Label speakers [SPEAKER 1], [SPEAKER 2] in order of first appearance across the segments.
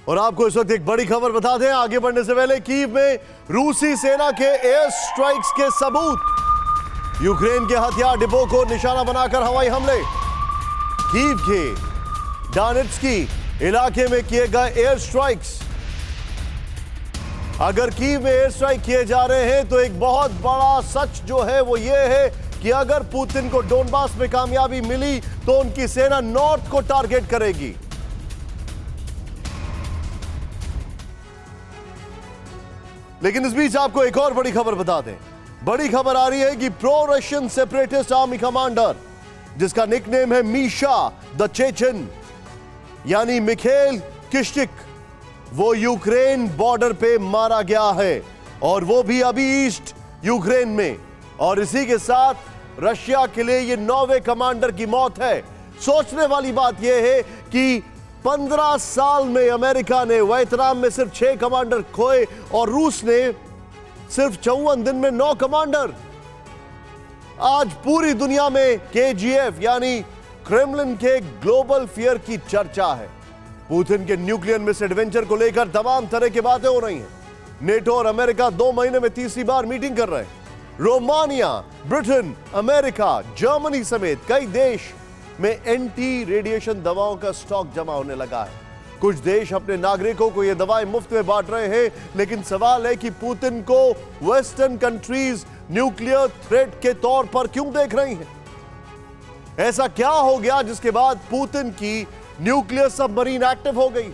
[SPEAKER 1] और आपको इस वक्त एक बड़ी खबर बता दें, आगे बढ़ने से पहले कीव में रूसी सेना के एयर स्ट्राइक्स के सबूत। यूक्रेन के हथियार डिपो को निशाना बनाकर हवाई हमले। कीव के डोनेट्स्की इलाके में किए गए एयर स्ट्राइक्स। अगर कीव में एयर स्ट्राइक किए जा रहे हैं तो एक बहुत बड़ा सच जो है वो ये है कि अगर पुतिन को डोनबास में कामयाबी मिली तो उनकी सेना नॉर्थ को टारगेट करेगी। लेकिन इस बीच आपको एक और बड़ी खबर बता दें। बड़ी खबर आ रही है कि pro Russian separatist army commander, जिसका निकनेम है मीशा द चेचन, यानी मिखेल किश्चिक, वो यूक्रेन बॉर्डर पे मारा गया है, और वो भी अभी ईस्ट यूक्रेन में। और इसी के साथ रशिया के लिए ये 9वें कमांडर की मौत है। सोचने वाली बात यह है कि 15 साल में अमेरिका ने वियतनाम में सिर्फ 6 कमांडर खोए और रूस ने सिर्फ 54 दिन में 9 कमांडर। आज पूरी दुनिया में केजीएफ यानी क्रेमलिन के ग्लोबल फियर की चर्चा है। पुतिन के न्यूक्लियर मिस एडवेंचर को लेकर तमाम तरह की बातें हो रही हैं। नेटो और अमेरिका 2 महीने में तीसरी बार मीटिंग कर रहे हैं। रोमानिया, ब्रिटेन, अमेरिका, जर्मनी समेत कई देश में एंटी रेडिएशन दवाओं का स्टॉक जमा होने लगा है। कुछ देश अपने नागरिकों को यह दवाएं मुफ्त में बांट रहे हैं, लेकिन सवाल है कि पुतिन को वेस्टर्न कंट्रीज न्यूक्लियर थ्रेट के तौर पर क्यों देख रही हैं? ऐसा क्या हो गया जिसके बाद पुतिन की न्यूक्लियर सबमरीन एक्टिव हो गई?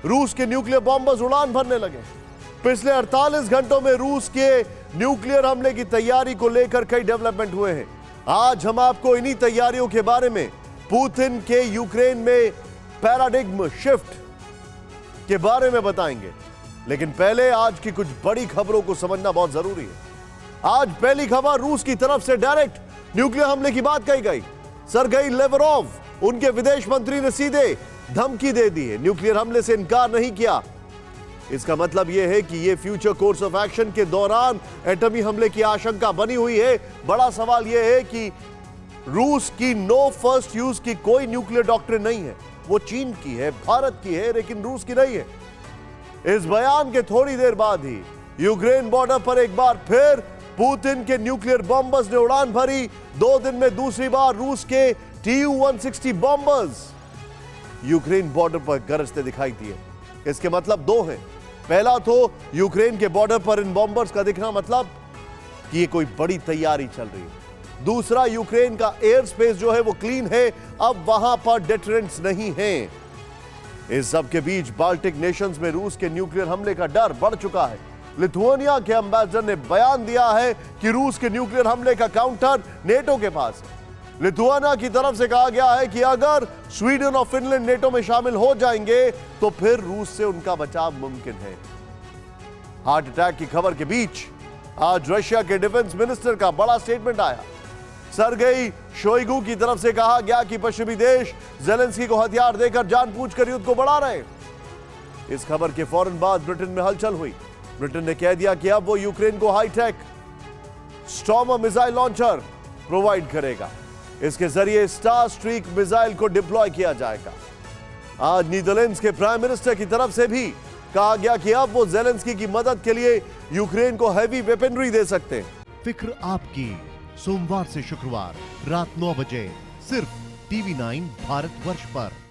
[SPEAKER 1] रूस के न्यूक्लियर बॉम्बर्स उड़ान भरने लगे। पिछले 48 घंटों में रूस के न्यूक्लियर हमले की तैयारी को लेकर कई डेवलपमेंट हुए हैं। आज हम आपको इन्हीं तैयारियों के बारे में, पुतिन के यूक्रेन में पैराडिग्म शिफ्ट के बारे में बताएंगे। लेकिन पहले आज की कुछ बड़ी खबरों को समझना बहुत जरूरी है। आज पहली खबर, रूस की तरफ से डायरेक्ट न्यूक्लियर हमले की बात कही गई। सरगेई लेवरोव, उनके विदेश मंत्री ने सीधे धमकी दे दी है, न्यूक्लियर हमले से इनकार नहीं किया। इसका मतलब यह है कि यह फ्यूचर कोर्स ऑफ एक्शन के दौरान एटमी हमले की आशंका बनी हुई है। बड़ा सवाल यह है कि रूस की नो फर्स्ट यूज की कोई न्यूक्लियर डॉक्ट्रिन नहीं है। वो चीन की है, भारत की है, लेकिन रूस की नहीं है। इस बयान के थोड़ी देर बाद ही यूक्रेन बॉर्डर पर एक बार फिर पुतिन के न्यूक्लियर बॉम्बर्स ने उड़ान भरी। 2 दिन में दूसरी बार रूस के Tu-160 बॉम्बर्स यूक्रेन बॉर्डर पर गरजते दिखाई दिए। इसके मतलब 2 हैं। पहला तो यूक्रेन के बॉर्डर पर इन बॉम्बर्स का दिखना मतलब कि ये कोई बड़ी तैयारी चल रही है। दूसरा, यूक्रेन का एयर स्पेस जो है वो क्लीन है, अब वहां पर डेटरेंट्स नहीं है। इस सब के बीच बाल्टिक नेशंस में रूस के न्यूक्लियर हमले का डर बढ़ चुका है। लिथुआनिया के एम्बेसडर ने बयान दिया है कि रूस के न्यूक्लियर हमले का काउंटर नेटो के पास है। लिथुआनिया की तरफ से कहा गया है कि अगर स्वीडन और फिनलैंड नेटो में शामिल हो जाएंगे तो फिर रूस से उनका बचाव मुमकिन है। हार्ट अटैक की खबर के बीच आज रशिया के डिफेंस मिनिस्टर का बड़ा स्टेटमेंट आया। सरगेई शोइगु की तरफ से कहा गया कि पश्चिमी देश ज़ेलेंस्की को हथियार देकर जानबूझकर युद्ध को बढ़ा रहे। इस खबर के फौरन बाद ब्रिटेन में हलचल हुई। ब्रिटेन ने कह दिया कि अब वो यूक्रेन को hi tech Starmer missile launcher provide करेगा। इसके जरिए स्टार स्ट्रीक मिसाइल को डिप्लॉय किया जाएगा। आज नीदरलैंड्स के प्राइम मिनिस्टर की तरफ से भी कहा गया कि अब वो ज़ेलेंस्की की मदद के लिए यूक्रेन को हैवी वेपनरी दे सकते हैं।
[SPEAKER 2] फिक्र आपकी, सोमवार से शुक्रवार रात 9 बजे सिर्फ TV9 भारतवर्ष पर।